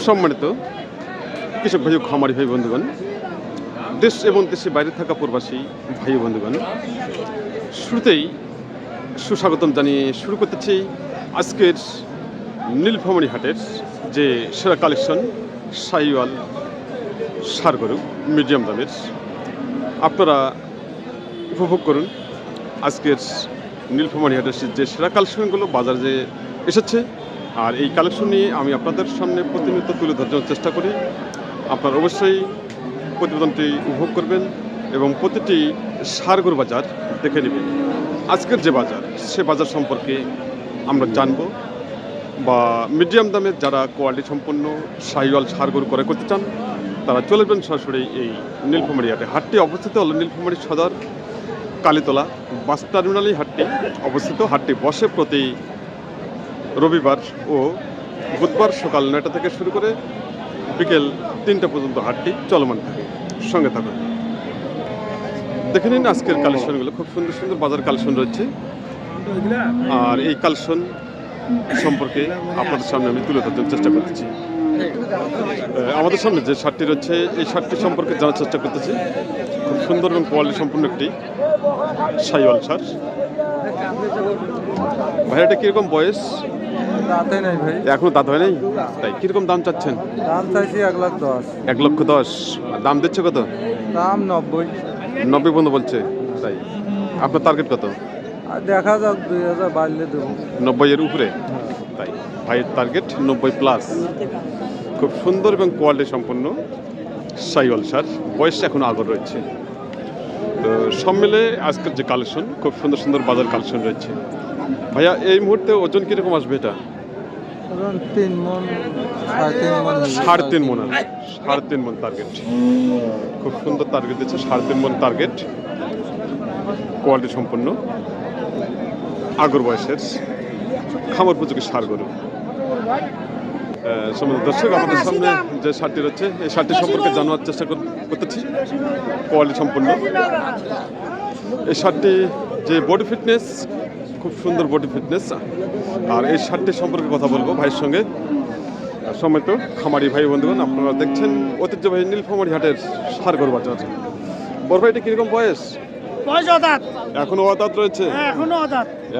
সম্মানিত কৃষক ভাই ও খামারি ভাই বন্ধুগণ, দেশ এবং দেশের বাইরে থাকা প্রবাসী ভাই বন্ধুগণ, শুরুতেই সুস্বাগতম জানিয়ে শুরু করতেছি আজকের নীলফামারী হাটের যে সেরা কালেকশন শাহিওয়াল ষাঁড় গরু মিডিয়াম দামের। আপনারা উপভোগ করুন আজকের নীলফামারী হাটের যে সেরা কালেকশনগুলো বাজারে যে এসেছে। আর এই কালেকশন নিয়ে আমি আপনাদের সামনে প্রতিনিয়ত তুলে ধরার চেষ্টা করি। আপনারা অবশ্যই প্রতিবেদনটি উপভোগ করবেন এবং প্রতিটি ষাঁড় গরু বাজার দেখে নেবেন। আজকের যে বাজার সে বাজার সম্পর্কে আমরা জানব, বা মিডিয়াম দামের যারা কোয়ালিটি সম্পন্ন শাহিওয়াল ষাঁড় গরু ক্রয় করতে চান তারা চলে যাবেন সরাসরি এই নীলফামারী হাটে। হাটটি অবস্থিত হল নীলফামারী সদর কালীতলা বাস টার্মিনালেই হাটটি অবস্থিত। হাটটি বসে প্রতি রবিবার ও বুধবার সকাল 9টা থেকে শুরু করে বিকেল 3টা পর্যন্ত হাটটি চলমান থাকে। সঙ্গে থাকুন, দেখে নিন আজকের কালেকশনগুলো। খুব সুন্দর সুন্দর বাজার কালেকশন রয়েছে, আর এই কালেকশন সম্পর্কে আপনাদের সামনে আমি তুলে ধরার চেষ্টা করতেছি। আমাদের সামনে যে শার্টটি রয়েছে এই শার্টটি সম্পর্কে জানার চেষ্টা করতেছি। খুব সুন্দর এবং কোয়ালিটি সম্পূর্ণ একটি শাহিওয়াল ষাঁড়। ভাই এটা কিরকম বয়স? দাঁতে নাই ভাই, এখনো দাঁত হয় নাই, তাই কিরকম দাম চাচ্ছেন? দাম চাইছি 1,10,000। 1,10,000 দাম দিচ্ছে কত? দাম 90। 90 পর্যন্ত বলছে, তাই আপনার টার্গেট কত? আর দেখা যাক 2,000 বাড়লে দেবো। 90-এর উপরে, তাই ভাইয়ের টার্গেট 90+। খুব সুন্দর এবং কোয়ালিটি সম্পন্ন শাহিওয়াল ষাঁড়, বয়স এখনো আগর রয়েছে। তো সব মিলে আজকের যে কালেকশন খুব সুন্দর সুন্দর বাজার কালেকশন রয়েছে। ভাইয়া এই মুহূর্তে ওজন কীরকম আসবে? এটা 3 মণ, 3.5 মণ। 3.5 মণ আসবে। 3.5 মণ টার্গেট, খুব সুন্দর টার্গেট দিচ্ছে। 3.5 মণ টার্গেট, কোয়ালিটি সম্পন্ন আগর বয়সের খামার উপযোগী ষাঁড় গরু। দর্শক, আমাদের সামনে যে শার্টটি রয়েছে এই শার্টটি সম্পর্কে জানার চেষ্টা করতেছি। কোয়ালিটি সম্পন্ন এই শার্টটি যে বডি ফিটনেস, খুব সুন্দর বডি ফিটনেস। আর এই শার্টটি সম্পর্কে কথা বলবো ভাইয়ের সঙ্গে। সম্মানিত খামারি ভাই বন্ধুগণ, আপনারা দেখছেন ঐতিহ্যবাহী নীলফামারী হাটের ষাঁড় গরু বাজার। বড় ভাই, এটা কিরকম বয়স? এখনো অদাঁত রয়েছে?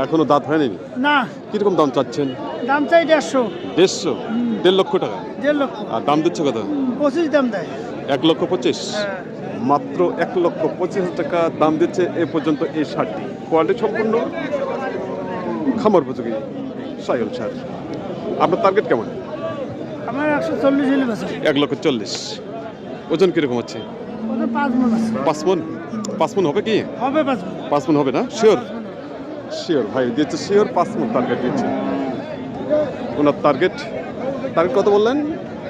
এখনো দাঁত হয়নি না। কিরকম দাম চাচ্ছেন? দাম চাই 150। 1.5 লক্ষ টাকা। 1.5 লক্ষ। আর দাম দিচ্ছে কত? 25 দাম দেয়। 1,25,000, মাত্র 1,25,000 টাকা দাম দিচ্ছে এ পর্যন্ত এই ষাঁড়টি। কোয়ালিটি সম্পূর্ণ খামার উপযোগী শাহিওয়াল ষাঁড়। আপনার টার্গেট কেমন? আমার 140 হলে বেশি। 1,40,000। ওজন কিরকম হচ্ছে? 5 মণ আছে। 5 মণ? 5 মণ হবে কি? হবে 5 মণ। 5 মণ হবে না? শিওর? শিওর ভাই দিচ্ছে, শিওর 5 মণ টার্গেট দিচ্ছে। ওনার টার্গেট কত বললেন?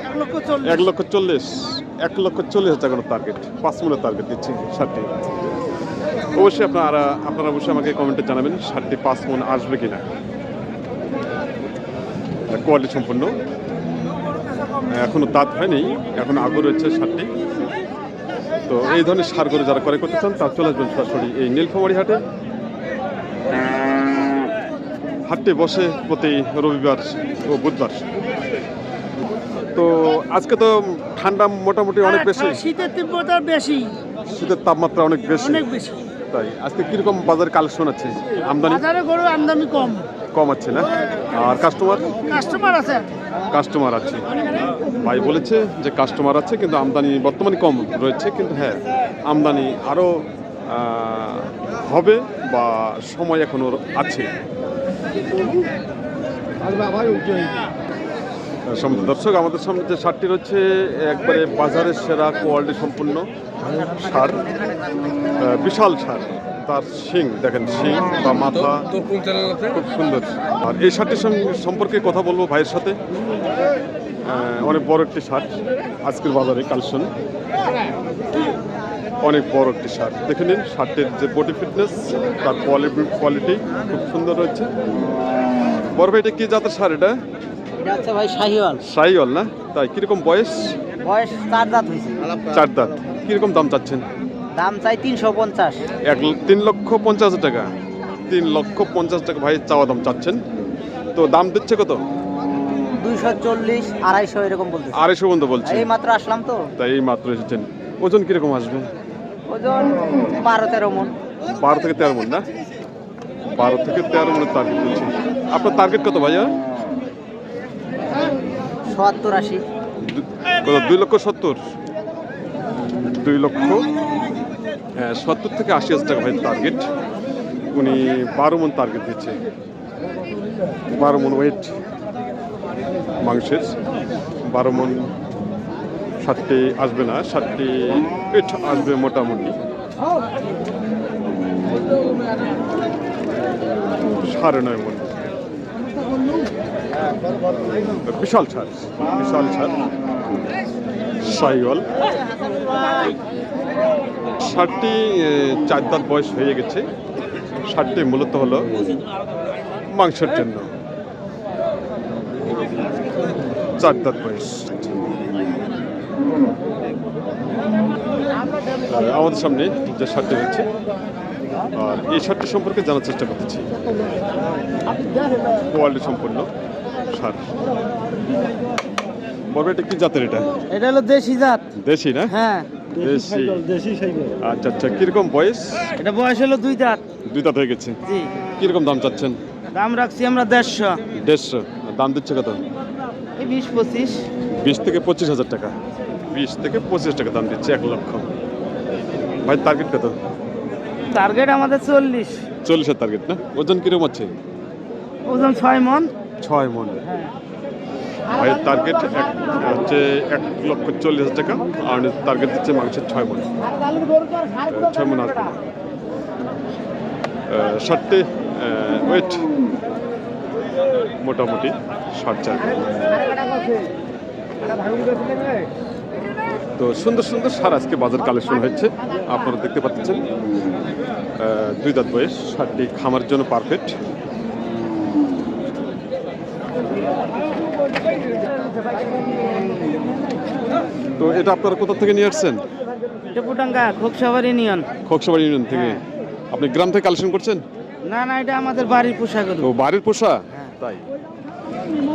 1,40,000। 1,40,000। 1,40,000 টাকার টার্গেট, 5 মণের টার্গেট দিচ্ছে ষাঁড়টি। অবশ্যই আপনারা অবশ্যই আমাকে কমেন্টে জানাবেন ষাঁড়টি 5 মণ আসবে কিনা। কোয়ালিটি সম্পন্ন, এখনো দাঁত হয়নি, এখন আগর রয়েছে ষাঁড়টি। তো এই ধরনের ষাঁড় গরু যারা ক্রয় করতে চান তারা চলে আসবেন সরাসরি এই নীলফামারী হাটে। হাটটি বসে প্রতি রবিবার ও বুধবার। তো আজকে তো ঠান্ডা মোটামুটি অনেক বেশি, শীতের তীব্রতা বেশি, শীতের তাপমাত্রা অনেক বেশি। তাই আজকে কিরকম বাজার কালেকশন আছে? আমদানি? বাজারে গরু আমদানি কম আছে না? আর কাস্টমার আছে। কাস্টমার আছে, ভাই বলেছে যে কাস্টমার আছে, কিন্তু আমদানি বর্তমানে কম রয়েছে। কিন্তু হ্যাঁ, আমদানি আরও হবে বা সময় এখনো আছে। দর্শক, আমাদের সামনে যে ষাঁড়টি রয়েছে একবারে বাজারের সেরা কোয়ালিটি সম্পূর্ণ ষাঁড়, বিশাল ষাঁড়। তার শিং দেখেন, শিং বা মাথা খুব সুন্দর। আর এই ষাঁড়টির সম্পর্কে কথা বলবো ভাইয়ের সাথে। অনেক বড় একটি ষাঁড়, আজকের বাজারে কালেকশন অনেক বড় একটি ষাঁড়। দেখে নিন ষাঁড়টির যে বডি ফিটনেস, তার কোয়ালিটি খুব সুন্দর রয়েছে। বড় ভাই, এটা কি জাতের ষাঁড়? এটা আচ্ছা ভাই, শাহিওয়াল। শাহিওয়াল না? তাই কিরকম বয়স? 4 দাঁত হয়েছে। 4 দাঁত। কিরকম দাম চাচ্ছেন? দাম চাই 350। 3,50,000 টাকা। 3,50,000 টাকা ভাই চাওয়া দাম চাচ্ছেন। তো দাম দিচ্ছে কত? 240, 250 এরকম বলতেছে। 250 পর্যন্ত বলছে। এই মাত্র আসলাম তো। তাই এই মাত্র এসেছেন। ওজন কিরকম আসবে? ওজন 12-13 মন। 12 থেকে 13 মন না? 12 থেকে 13 মনের টার্গেট দিচ্ছে। আপনার টার্গেট কত ভাইয়া? 70-80। কত? 2,70,000? 2,70,000 থেকে 80,000 টাকা ভাই টার্গেট। উনি 12 মন টার্গেট দিচ্ছে। 12 মন ওয়েট মাংসের। 12 মন 60টি আসবে না, 60টি পেট আসবে মোটামুটি। 9.5 মন। বিশাল ছাড়, বিশাল ছাড়। সাইওয়াল 60টি 4 দাঁত বয়স হয়ে গেছে। 60টি মূলত হলো মাংসের জন্য। 4 দাঁত বয়স। আমাদের সামনে যে শার্টটি রয়েছে, আর এই শার্টটি সম্পর্কে জানার চেষ্টা করতেছি। কোয়ালিটি সম্পন্ন শার্ট। বলবে এটা কি জাতের? এটা এটা হলো দেশি জাত। দেশি না? হ্যাঁ, দেশি। আচ্ছা আচ্ছা, কিরকম বয়স? এটা বয়স হলো 2 দাঁত। 2 দাঁত হয়ে গেছে। জি। কিরকম দাম চাচ্ছেন? দাম রাখছি আমরা 150। 150। দাম দিচ্ছে কত? এই 20-25। 20 থেকে 25,000 টাকা। 20 থেকে 25 টাকা দাম দিচ্ছে, 1 লক্ষ। ভাই টার্গেট কত? টার্গেট আমাদের 40। 40-এর টার্গেট না? ওজন কিরকম আছে? ওজন 6 মন। 6 মন। ভাই টার্গেট হচ্ছে 1,40,000 টাকা, আর টার্গেট দিচ্ছে মাংসের 6 মন। 6 মন আসবে। 60টি ওয়েট মোটামুটি 60 তো সুন্দর সুন্দর সার আজকে বাজার কালেকশন হয়েছে, আপনারা দেখতে পাচ্ছেন। 2 দাঁত বয়স, 60টি খামার জন্য পারফেক্ট। তো এটা আপনারা কোথা থেকে নিয়ে আসছেন? টেপুটাঙ্গা খোকসাবাড়ি ইউনিয়ন। খোকসাবাড়ি ইউনিয়ন থেকে। আপনি গ্রাম থেকে কালেকশন করছেন? না না, এটা আমাদের বাড়ির পোশাক। ও বাড়ির পোষা? তাই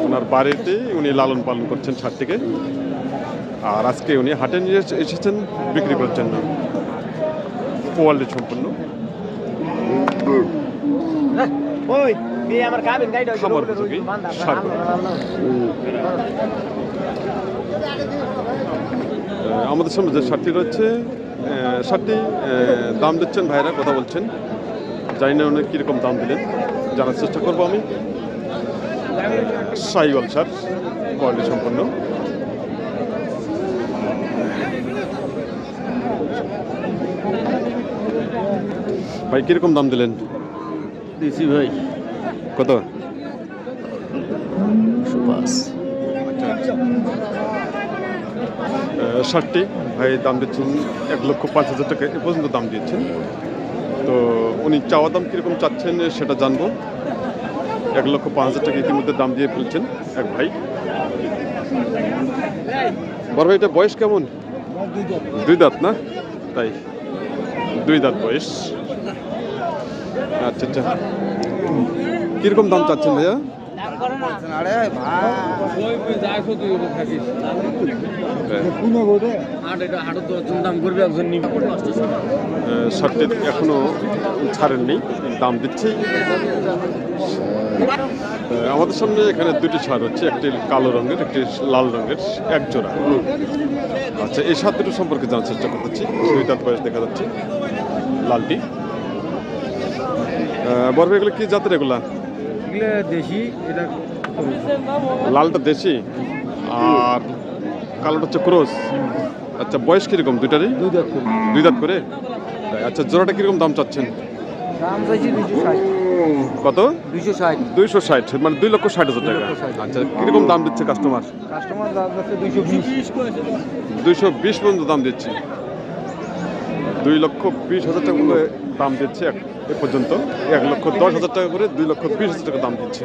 ওনার বাড়িতে উনি লালন পালন করছেন ষাটটিকে, আর আজকে উনি হাটে নিয়ে এসেছেন বিক্রি করার জন্য। কোয়ালিটি সম্পন্ন খামার উপযোগী ষাটগুলো। আমাদের সামনে যে ষাটটি রয়েছে, ষাটটি দাম দিচ্ছেন ভাইরা, কথা বলছেন। জানি না উনি কীরকম দাম দিলেন, জানার চেষ্টা করবো আমি। সাইওয়াল সার, কোয়ালিটি সম্পন্ন। ভাই কিরকম দাম দিলেন? দিছি ভাই কত? 60টি ভাই দাম দিচ্ছেন 1,05,000 টাকা এ পর্যন্ত দাম দিয়েছেন। তো উনি চাওয়া দাম কীরকম চাচ্ছেন সেটা জানবো। 1,05,000 টাকা ইতিমধ্যে দাম দিয়ে ফেলছেন এক ভাই। বড় ভাই এটা বয়স কেমন? 2 দাঁত না? তাই 2 দাঁত বয়স। আচ্ছা আচ্ছা, কীরকম দাম চাচ্ছেন ভাইয়া? ষাটটি এখনো ছাড়েননি, দাম দিচ্ছি। আমাদের সামনে এখানে 2টি ছাড় হচ্ছে, একটি কালো রঙের, একটি লাল রঙের, এক জোড়া। আচ্ছা, এই সাত দুটো সম্পর্কে জানার চেষ্টা করতেছি। 2 দাঁত বয়স দেখা যাচ্ছে লালটি। বড় এগুলো কি জাতের? এগুলা দেশি। এটা লালটা দেশি আর কালোটা হচ্ছে ক্রস। আচ্ছা, বয়স কিরকম দুইটারই? 2 দাঁত করে। 2 দাঁত করে। আচ্ছা, জোড়াটা কিরকম দাম চাচ্ছেন? দাম চাইছি 260। কত? 260। 260, মানে 2,60,000 টাকা। আচ্ছা, কিরকম দাম দিচ্ছে কাস্টমার? কাস্টমার দাম যাচ্ছে 220। 220 পর্যন্ত দাম দিচ্ছি। 2,20,000 টাকা করে দাম দিচ্ছে এ পর্যন্ত। 1,10,000 টাকা করে 2,20,000 টাকা দাম দিচ্ছে।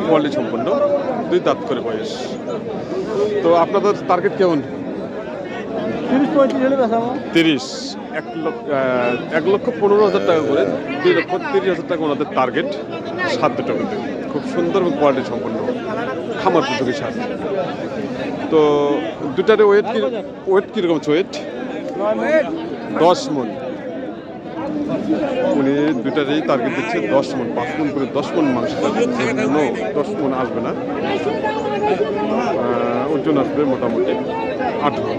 কোয়ালিটি সম্পন্ন, 2 দাঁত করে বয়স। তো আপনাদের টার্গেট কেমন? 30-35 হলে বেচাবো। 30, 1,15,000 টাকা করে, 2,30,000 টাকা ওনাদের টার্গেট। সাত দুটো কিন্তু খুব সুন্দর এবং কোয়ালিটি সম্পন্ন খামার উপযোগী সার। তো দুটারে ওয়েট কীরকম আছে? ওয়েট 10 মন। উনি দুটারেই টার্গেট দিচ্ছে 10 মন, 5 মন করে 10 মন মাংস টার্গেট। 10 মন আসবে না, ওজন আসবে মোটামুটি 8 মন।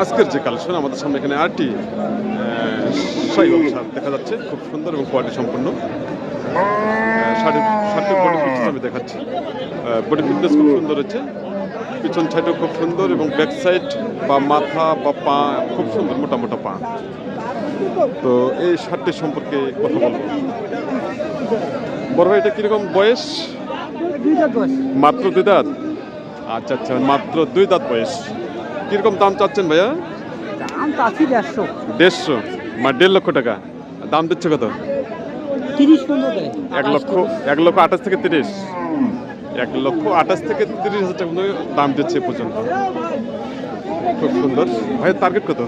আজকের যে কালেকশন আমাদের সামনে এখানে আরটি সাইওয়াল সার দেখা যাচ্ছে, খুব সুন্দর এবং কোয়ালিটি সম্পন্ন। শার্টের বডি ফিটনেস আমি দেখাচ্ছি। বডি ফিটনেস খুব সুন্দর হচ্ছে, পিছন সাইডও খুব সুন্দর এবং ব্যাক সাইড বা মাথা বা পা খুব সুন্দর, মোটা মোটা পা। তো এই শার্টটির সম্পর্কে কথা বলবো। বড় ভাই, এটা কীরকম বয়স? মাত্র 2 দাঁত। আচ্ছা আচ্ছা, মাত্র 2 দাঁত বয়স। কীরকম দাম চাচ্ছেন ভাইয়া? দাম চাচ্ছি 150। 150 মানে 1.5 লক্ষ টাকা। দাম দিচ্ছে কত? 30-15 দেয়। 1,28,000 থেকে 30। 1,28,000 থেকে 30,000 টাকা পর্যন্ত দাম দিচ্ছে এ পর্যন্ত। খুব সুন্দর। ভাইয়ের টার্গেট কত?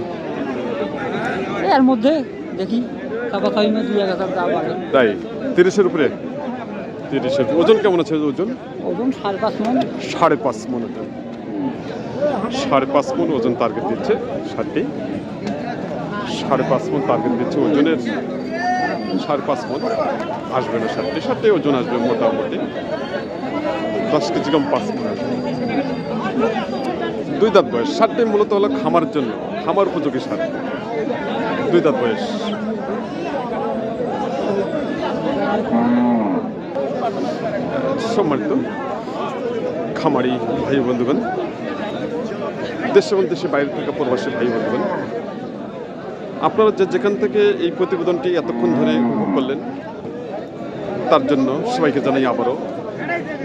এর মধ্যে দেখি তারপর 2-1,000 দাম বাড়ে। তাই 30-এর উপরে? 30-এর। ওজন কেমন আছে? ওজন ওজন 5.5 মণ। 5.5 মণ ওজন। 5.5 মণ ওজন টার্গেট দিচ্ছে শার্টটি। 5.5 মণ টার্গেট দিচ্ছে ওজনের। 5.5 মণ আসবে না শার্টটি ওজন আসবে মোটামুটি 10 কেজি কম 5 মণ আসবে। 2 দাঁত বয়স। শার্টটি মূলত হলো খামারের জন্য, খামার উপযোগী শার্ট। 2 দাঁত বয়স। সম্মানিত খামারি ভাই বন্ধুগণ, দেশ এবং দেশের বাইরে থাকা প্রবাসী ভাই বন্ধুগণ, আপনারা যেখান থেকে এই প্রতিবেদনটি এতক্ষণ ধরে উপভোগ করলেন, তার জন্য সবাইকে জানাই আবারও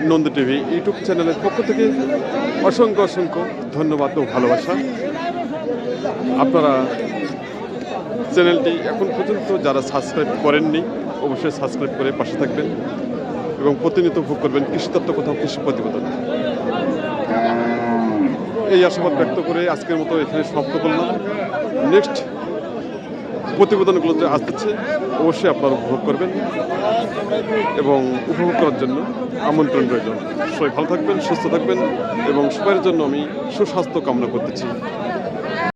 নন্দী টিভি ইউটিউব চ্যানেলের পক্ষ থেকে অসংখ্য অসংখ্য ধন্যবাদ ও ভালোবাসা। আপনারা চ্যানেলটি এখন পর্যন্ত যারা সাবস্ক্রাইব করেননি, অবশ্যই সাবস্ক্রাইব করে পাশে থাকবেন এবং প্রতিনিয়ত উপভোগ করবেন কৃষিতত্ত্ব কোথাও কৃষি প্রতিবেদন। এই আশাবাদ ব্যক্ত করে আজকের মতো এখানে সমাপ্ত করলাম। নেক্সট প্রতিবেদনগুলো যে আসতেছে অবশ্যই আপনারা উপভোগ করবেন এবং উপভোগ করার জন্য আমন্ত্রণ রইল। সবাই ভালো থাকবেন, সুস্থ থাকবেন এবং সবার জন্য আমি সুস্বাস্থ্য কামনা করতেছি।